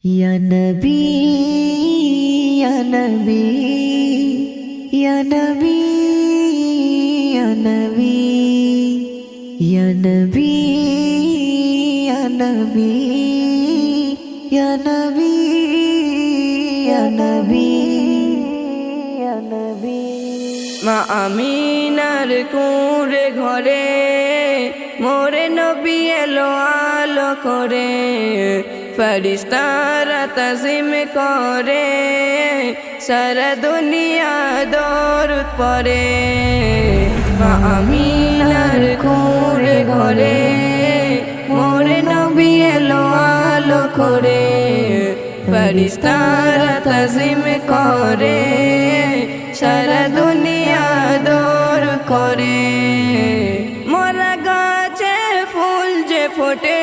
या नबी या नबी या नबी या नबी या नबी या नबी या नबी या नबी या नबी মা আমিনার কুঁড়ে ঘরে মোরে নবী এলো আলো করে ফেরেশতারা তাজিম করে সারা দুনিয়া দরুদ পড়ে মা আমিনার কুঁড়ে ঘরে মোরে নবী এলো আলো করে ফেরেশতারা তাজিম করে সারা দুনিয়া দৌড় করে মরা গাছে ফুল যে ফোটে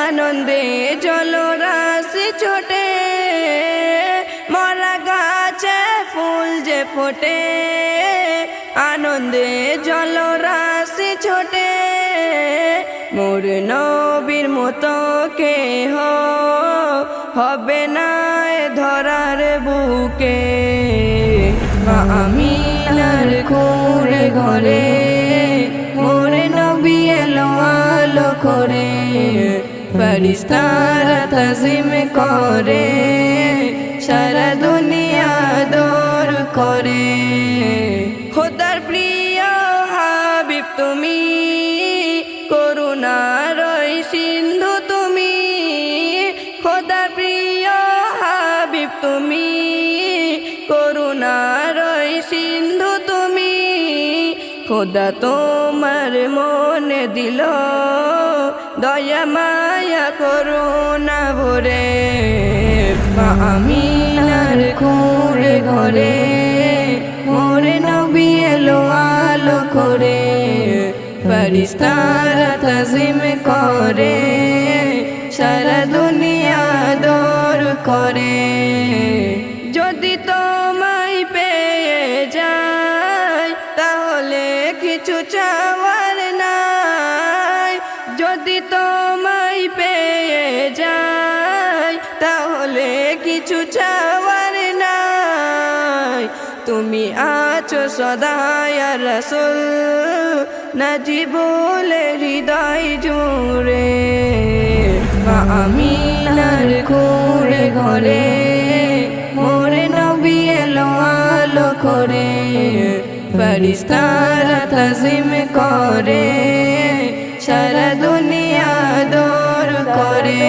আনন্দে জলরাশি ছোটে মরা গাছে ফুল যে ফোটে আনন্দে জলরাশি ছোটে মোর নবীর মতো কেহ হবে না এ ধরার বুকে মা আমিনার কুঁড়ে ঘরে মোরে নবী এলো আলো করে ফেরেশতারা তাজিম করে সারা দুনিয়া দৌড় করে খোদার প্রিয় হাবিব তুমি করুণার সিন্ধু তুমি খোদার প্রিয় হাবিব তুমি করুণার সিন্ধু তুমি খোদা তোমার মনে দিল দয়া মায়া করুণা ভরে মা আমিনার কুঁড়ে ঘরে মোরে নবী এলো আলো করে ফেরেশতারা তাজিম করে সারা দুনিয়া দৌড় করে যদি তোমায় পেয়ে যায় তাহলে কিছু চাওয়ার নাই যদি তোমায় পেয়ে যায় তাহলে কিছু চাওয়ার নাই তুমি আছো সদা ইয়া রাসূল নাজিবুলে হৃদয় জুড়ে মা আমিনার কুঁড়ে ঘরে মোরে নবী এলো আলো করে ফেরেশতারা তাজিম করে সারা দুনিয়া দৌড় করে।